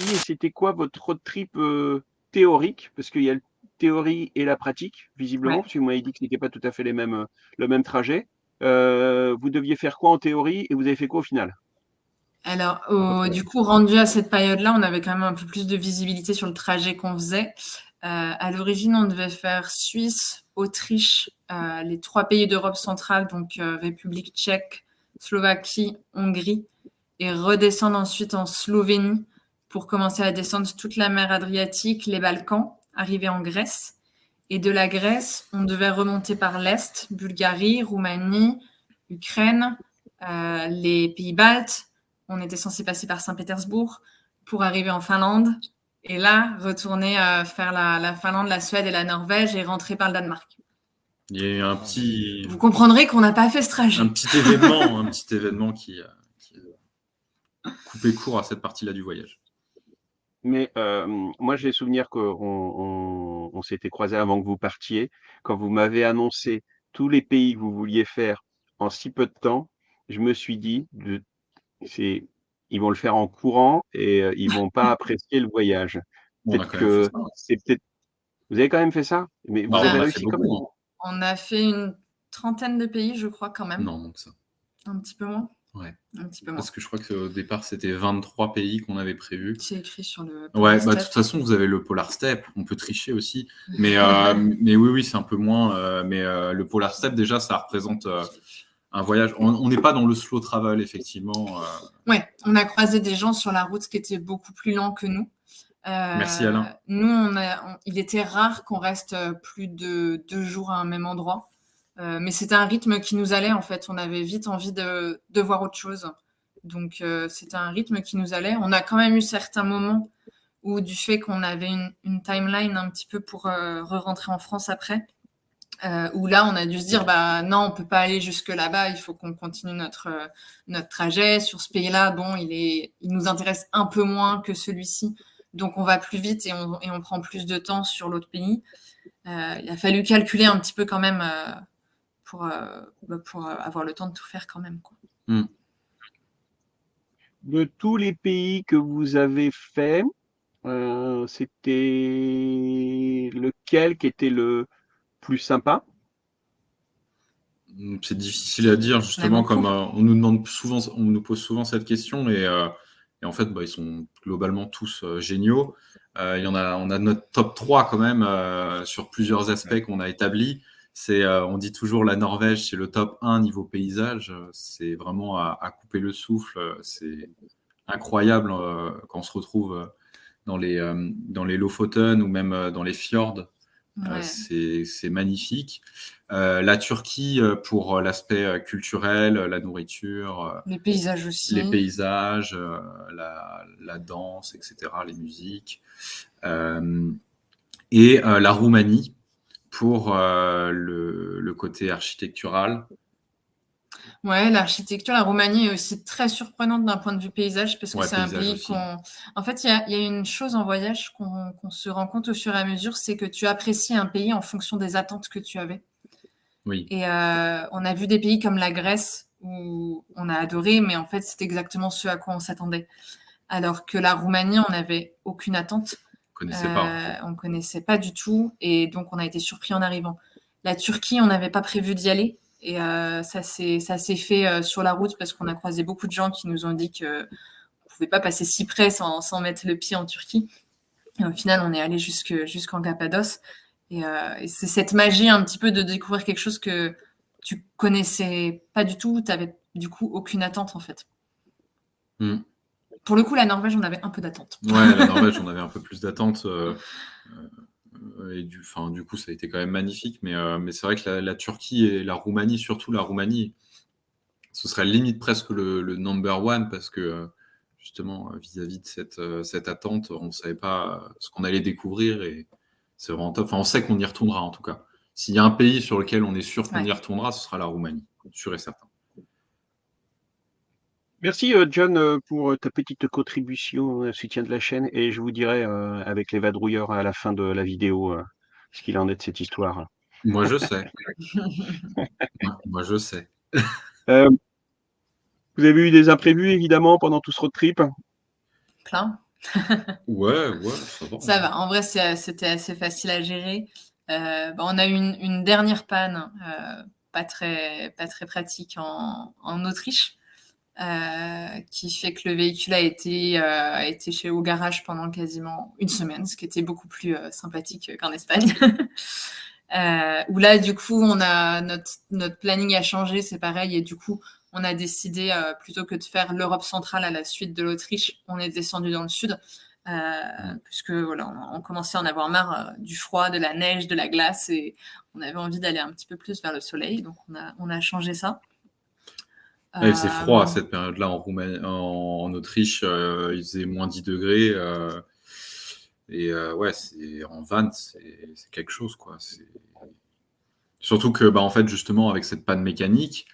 et c'était quoi votre road trip théorique? Parce qu'il y a la théorie et la pratique, visiblement, Ouais. parce que vous m'avez dit que ce n'était pas tout à fait le même trajet. Vous deviez faire quoi en théorie et vous avez fait quoi au final? Alors, À peu près. du coup, rendu à cette période-là, on avait quand même un peu plus de visibilité sur le trajet qu'on faisait. À l'origine, on devait faire Suisse, Autriche, les 3 pays d'Europe centrale, donc République tchèque, Slovaquie, Hongrie, et redescendre ensuite en Slovénie pour commencer à descendre toute la mer Adriatique, les Balkans, arriver en Grèce. Et de la Grèce, on devait remonter par l'Est, Bulgarie, Roumanie, Ukraine, les pays baltes. On était censé passer par Saint-Pétersbourg pour arriver en Finlande. Et là, retourner faire la Finlande, la Suède et la Norvège et rentrer par le Danemark. Il y a eu un petit, Vous comprendrez qu'on n'a pas fait ce trajet. un petit événement qui a coupé court à cette partie-là du voyage. Mais moi, j'ai souvenir qu'on s'était croisés avant que vous partiez. Quand vous m'avez annoncé tous les pays que vous vouliez faire en si peu de temps, je me suis dit, c'est, ils vont le faire en courant et ils vont pas apprécier le voyage. Bon, on a Peut-être quand même fait que ça. c'est peut-être. Vous avez quand même fait ça, mais Bah, vous on avez en a fait réussi quand beaucoup. même. On a fait une trentaine de pays, je crois, quand même. Non, donc ça. Un petit peu moins. Ouais. Un petit peu moins. Parce que je crois qu'au départ, c'était 23 pays qu'on avait prévus. C'est écrit sur le. Ouais, bah, de toute façon, vous avez le Polar Step, on peut tricher aussi. Mais oui, c'est un peu moins. Mais le Polar Step, déjà, ça représente un voyage. On n'est pas dans le slow travel, effectivement. Ouais, on a croisé des gens sur la route qui étaient beaucoup plus lents que nous. Merci Alain. Nous, il était rare qu'on reste plus de 2 jours à un même endroit. Mais c'était un rythme qui nous allait, en fait. On avait vite envie de voir autre chose. Donc, c'était un rythme qui nous allait. On a quand même eu certains moments où, du fait qu'on avait une timeline un petit peu pour re-rentrer en France après, où là, on a dû se dire, bah non, on peut pas aller jusque là-bas, il faut qu'on continue notre trajet. Sur ce pays-là, bon, il nous intéresse un peu moins que celui-ci, donc on va plus vite et on prend plus de temps sur l'autre pays. Il a fallu calculer un petit peu quand même pour avoir le temps de tout faire quand même, quoi. De tous les pays que vous avez fait, c'était lequel qui était le plus sympa? C'est difficile à dire, justement, comme on nous pose souvent cette question, et en fait, ils sont globalement tous géniaux. On a notre top 3 quand même sur plusieurs aspects qu'on a établis. On dit toujours la Norvège, c'est le top 1 niveau paysage. C'est vraiment à couper le souffle. C'est incroyable quand on se retrouve dans les Lofoten ou même dans les fjords. Ouais. C'est magnifique. La Turquie pour l'aspect culturel, la nourriture, les paysages aussi. les paysages, la danse, etc., les musiques. Et la Roumanie pour le côté architectural. Ouais, l'architecture, la Roumanie est aussi très surprenante d'un point de vue paysage, parce que c'est un pays aussi. En fait, il y a une chose en voyage qu'on se rend compte au fur et à mesure, c'est que tu apprécies un pays en fonction des attentes que tu avais. Oui. Et on a vu des pays comme la Grèce où on a adoré, mais en fait, c'est exactement ce à quoi on s'attendait. Alors que la Roumanie, on n'avait aucune attente. On ne connaissait pas du tout, et donc on a été surpris en arrivant. La Turquie, on n'avait pas prévu d'y aller. Et ça s'est fait sur la route, parce qu'on a croisé beaucoup de gens qui nous ont dit qu'on ne pouvait pas passer si près sans mettre le pied en Turquie. Et au final, on est allé jusqu'en Cappadoce. Et c'est cette magie un petit peu de découvrir quelque chose que tu connaissais pas du tout. Tu n'avais du coup aucune attente, en fait. Pour le coup, la Norvège, on avait un peu d'attente. Ouais, la Norvège, on avait un peu plus d'attente. Et du coup, ça a été quand même magnifique. Mais c'est vrai que la Turquie et la Roumanie, surtout la Roumanie, ce serait limite presque le number one, parce que justement, vis-à-vis de cette attente, on ne savait pas ce qu'on allait découvrir, et c'est vraiment top. Enfin, on sait qu'on y retournera, en tout cas. S'il y a un pays sur lequel on est sûr qu'on y retournera, ce sera la Roumanie, sûr et certain. Merci John pour ta petite contribution au soutien de la chaîne, et je vous dirai avec les vadrouilleurs à la fin de la vidéo ce qu'il en est de cette histoire. Moi je sais. Moi je sais. Vous avez eu des imprévus évidemment pendant tout ce road trip? Plein. Ouais, ça va. Ça va. En vrai, c'était assez facile à gérer. On a eu une dernière panne, pas très pratique en Autriche, qui fait que le véhicule a été au garage pendant quasiment une semaine, ce qui était beaucoup plus sympathique qu'en Espagne. Où là, du coup, on a notre planning a changé, c'est pareil, et du coup, on a décidé, plutôt que de faire l'Europe centrale à la suite de l'Autriche, on est descendu dans le sud, puisque voilà, on commençait à en avoir marre du froid, de la neige, de la glace, et on avait envie d'aller un petit peu plus vers le soleil, donc on a changé ça. Il faisait froid à cette période-là en en Autriche, il faisait moins 10 degrés. Ouais, en van, c'est quelque chose, quoi. Surtout que, en fait, justement, avec cette panne mécanique,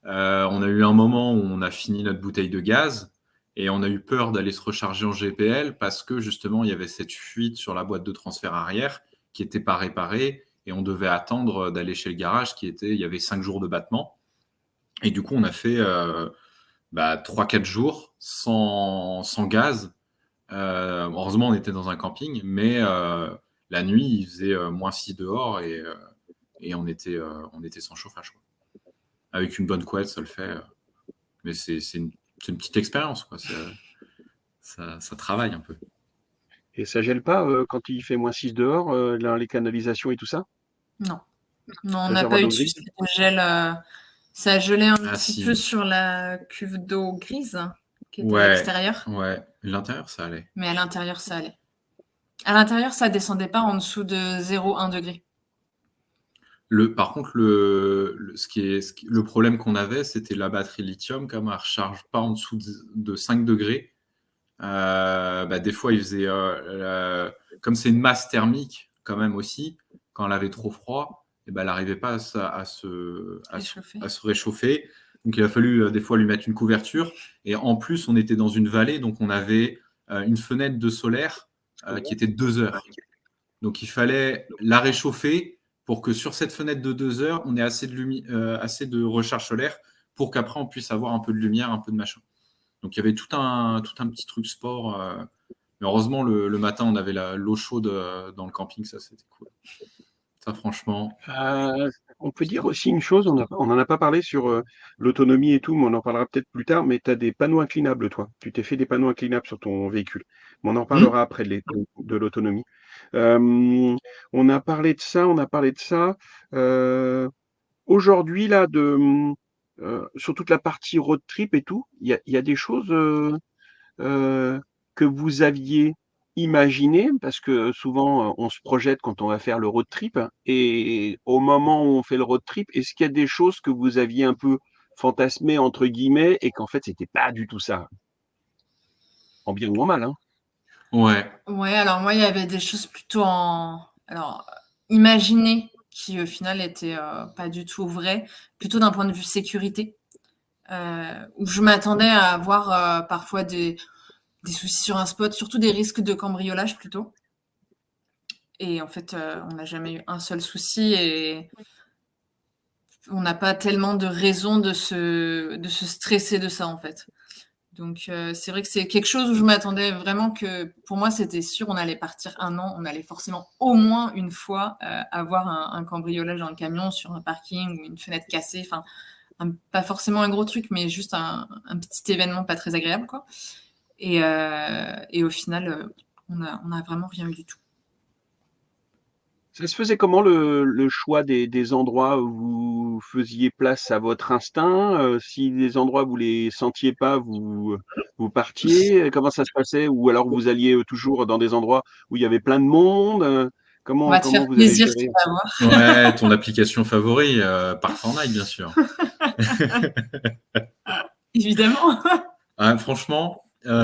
on a eu un moment où on a fini notre bouteille de gaz et on a eu peur d'aller se recharger en GPL parce que, justement, il y avait cette fuite sur la boîte de transfert arrière qui n'était pas réparée et on devait attendre d'aller chez le garage il y avait 5 jours de battement. Et du coup, on a fait 3-4 jours sans gaz. Heureusement, on était dans un camping, mais la nuit, il faisait -6 dehors et on était sans chauffage, quoi. Avec une bonne couette, ça le fait. Mais c'est une petite expérience, quoi. Ça travaille un peu. Et ça gèle pas quand il fait -6 dehors, dans les canalisations et tout ça? Non. Non, on n'a Réservoir pas eu d'eau de grise? souci de gel. Ça a gelé un petit Si. peu sur la cuve d'eau grise qui était à Ouais, l'extérieur, l'intérieur, ça allait. mais à l'intérieur, ça allait. À l'intérieur, ça descendait pas en dessous de 0,1 degré. Par contre, le problème qu'on avait, c'était la batterie lithium, comme elle ne recharge pas en dessous de 5 degrés. Des fois, il faisait, comme c'est une masse thermique quand même aussi, quand elle avait trop froid, elle n'arrivait pas à se réchauffer. Donc, il a fallu des fois lui mettre une couverture. Et en plus, on était dans une vallée, donc on avait une fenêtre de solaire qui était de 2 heures. Donc, il fallait la réchauffer pour que sur cette fenêtre de 2 heures, on ait assez de recharge solaire pour qu'après, on puisse avoir un peu de lumière, un peu de machin. Donc, il y avait tout un petit truc sport. Mais heureusement, le matin, on avait l'eau chaude dans le camping. Ça, c'était cool. Ça, franchement. On peut dire aussi une chose, on n'en a pas parlé sur l'autonomie et tout, mais on en parlera peut-être plus tard, mais tu as des panneaux inclinables, toi. Tu t'es fait des panneaux inclinables sur ton véhicule. Mais on en parlera après de l'autonomie. On a parlé de ça. Aujourd'hui, là, sur toute la partie road trip et tout, il y a des choses que vous aviez imaginées, parce que souvent on se projette quand on va faire le road trip, et au moment où on fait le road trip, est-ce qu'il y a des choses que vous aviez un peu fantasmées entre guillemets et qu'en fait c'était pas du tout ça, en bien ou en mal, hein? Ouais. Ouais, alors moi, il y avait des choses plutôt imaginées qui, au final, étaient pas du tout vraies, plutôt d'un point de vue sécurité, où je m'attendais à avoir parfois des soucis sur un spot, surtout des risques de cambriolage plutôt. Et en fait, on n'a jamais eu un seul souci et on n'a pas tellement de raison de se stresser de ça, en fait. Donc, c'est vrai que c'est quelque chose où je m'attendais vraiment que, pour moi, c'était sûr, on allait partir 1 an, on allait forcément au moins une fois avoir un cambriolage dans le camion sur un parking ou une fenêtre cassée. Enfin, pas forcément un gros truc, mais juste un petit événement pas très agréable, quoi. Et au final, on a vraiment rien eu du tout. Ça se faisait comment le choix des endroits où vous faisiez place à votre instinct? Si les endroits vous les sentiez pas, vous partiez? Comment ça se passait? Ou alors vous alliez, toujours dans des endroits où il y avait plein de monde? On Comment va te faire vous avez plaisir, tu géré? vas voir. Ouais, ton application favori, par Fortnite, bien sûr. Évidemment. Franchement,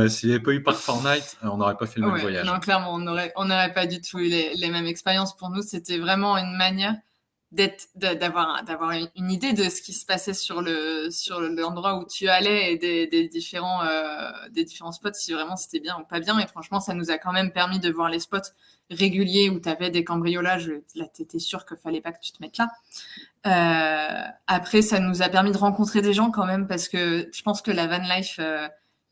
s'il n'y avait pas eu par Fortnite, on n'aurait pas fait le même voyage. Non, clairement, on n'aurait pas du tout eu les mêmes expériences. Pour nous, c'était vraiment une manière d'avoir une idée de ce qui se passait sur l'endroit où tu allais et des différents spots, si vraiment c'était bien ou pas bien. Et franchement, ça nous a quand même permis de voir les spots réguliers où tu avais des cambriolages. Là, tu étais sûr qu'il fallait pas que tu te mettes là. Après, ça nous a permis de rencontrer des gens quand même, parce que je pense que la van life,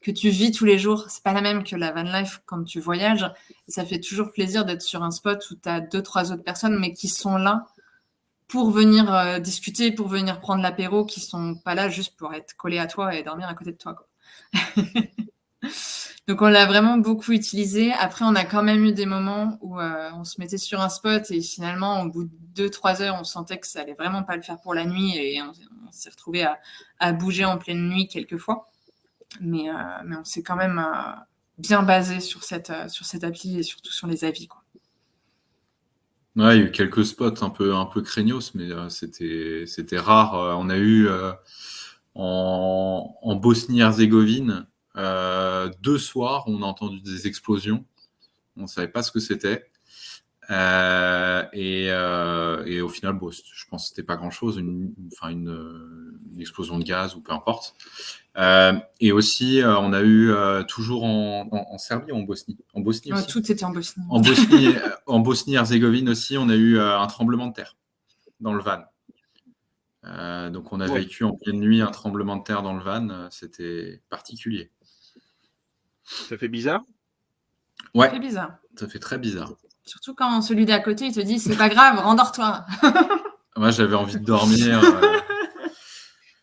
que tu vis tous les jours. C'est pas la même que la van life quand tu voyages. Et ça fait toujours plaisir d'être sur un spot où tu as 2-3 autres personnes, mais qui sont là pour venir discuter, pour venir prendre l'apéro, qui sont pas là juste pour être collés à toi et dormir à côté de toi, quoi. Donc, on l'a vraiment beaucoup utilisé. Après, on a quand même eu des moments où on se mettait sur un spot et finalement, au bout de 2-3 heures, on sentait que ça allait vraiment pas le faire pour la nuit et on s'est retrouvé à bouger en pleine nuit quelques fois. Mais on s'est quand même bien basé sur cette appli et surtout sur les avis, quoi. Ouais, il y a eu quelques spots un peu craignos, mais c'était rare. On a eu en Bosnie-Herzégovine 2 soirs, on a entendu des explosions. On ne savait pas ce que c'était. Et au final, bon, je pense que c'était pas grand-chose, une explosion de gaz ou peu importe. Et aussi, on a eu toujours en Serbie ou en Bosnie aussi. Tout était en Bosnie. En Bosnie-Herzégovine aussi, on a eu un tremblement de terre dans le van. Donc, on a vécu en pleine nuit un tremblement de terre dans le van. C'était particulier. Ça fait bizarre? Ouais, Ça fait bizarre. Ça fait très bizarre. Surtout quand celui d'à côté, il te dit « c'est pas grave, rendors-toi ». Moi, j'avais envie de dormir.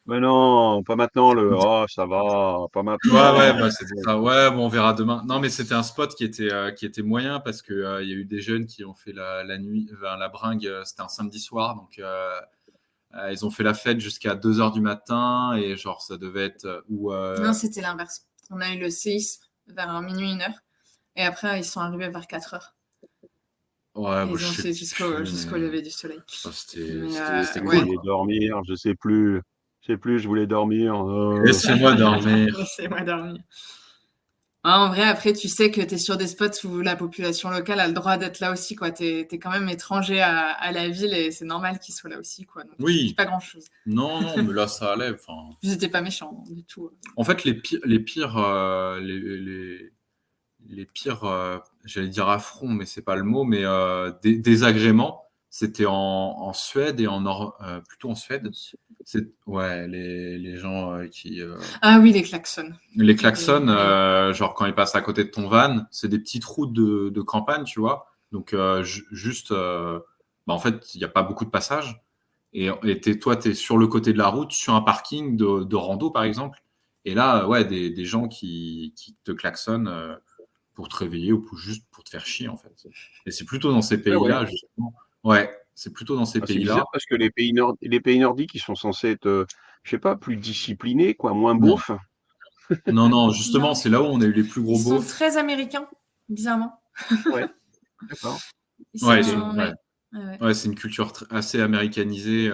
Mais non, pas maintenant, oh, ça va, pas maintenant. Ouais, bah, c'était ça. Ouais, bon, on verra demain. Non, mais c'était un spot qui était moyen parce qu'il y a eu des jeunes qui ont fait la nuit, la bringue, c'était un samedi soir, donc ils ont fait la fête jusqu'à 2h du matin et genre ça devait être. Non, c'était l'inverse. On a eu le séisme vers minuit, 1h et après ils sont arrivés vers 4h. Ouais, ils ont fait jusqu'au lever du soleil. C'était cool. Je voulais dormir, je sais plus, je voulais dormir. Laissez-moi dormir. Laissez-moi dormir. En vrai, après, tu sais que tu es sur des spots où la population locale a le droit d'être là aussi, quoi. Tu es quand même étranger à la ville et c'est normal qu'ils soient là aussi, quoi. Donc, oui. Pas grand-chose. Non, mais là, ça allait. Ils n'étaient pas méchants du tout. En fait, les pires, j'allais dire affronts, mais c'est pas le mot, mais désagréments, c'était en Suède et plutôt en Suède. Les gens qui. Ah oui, les klaxons. Les klaxons, genre quand ils passent à côté de ton van, c'est des petites routes de campagne, tu vois. Donc juste, en fait, il n'y a pas beaucoup de passages. Et toi, tu es sur le côté de la route, sur un parking de rando, par exemple. Et là, des gens qui te klaxonnent pour te réveiller ou juste pour te faire chier, en fait. Et c'est plutôt dans ces pays-là, justement. Ouais, c'est plutôt dans ces pays-là. C'est bizarre parce que les pays nordiques, ils sont censés être, je sais pas, plus disciplinés, quoi, moins beaufs. Non, justement, c'est là où on a eu les plus gros beaufs. Ils sont très américains, bizarrement. Ouais, d'accord. C'est une culture assez américanisée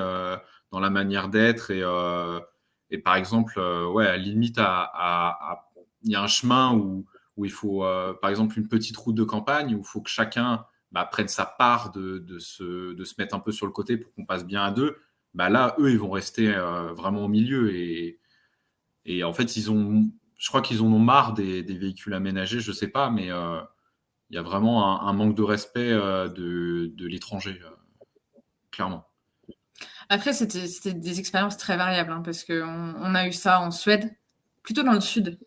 dans la manière d'être et par exemple, à la limite, il y a un chemin où il faut, par exemple, une petite route de campagne où il faut que chacun prenne sa part de se mettre un peu sur le côté pour qu'on passe bien à deux. Là, eux, ils vont rester vraiment au milieu et en fait, je crois qu'ils en ont marre des véhicules aménagés, je sais pas, mais il y a vraiment un manque de respect de l'étranger, clairement. Après, c'était des expériences très variables, hein, parce qu'on a eu ça en Suède, plutôt dans le sud.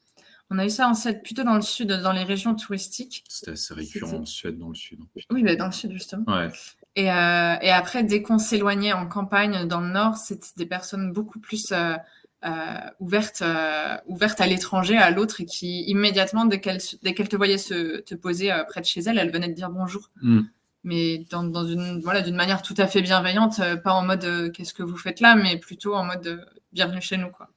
On a eu ça en Suède, plutôt dans le sud, dans les régions touristiques. C'était assez récurrent en Suède, dans le sud. Oui, dans le sud, justement. Ouais. Et après, dès qu'on s'éloignait en campagne, dans le nord, c'était des personnes beaucoup plus ouvertes à l'étranger, à l'autre, et qui, immédiatement, dès qu'elles te voyaient te poser près de chez elles venaient te dire bonjour. Mais d'une manière tout à fait bienveillante, pas en mode qu'est-ce que vous faites là, mais plutôt en mode bienvenue chez nous, quoi.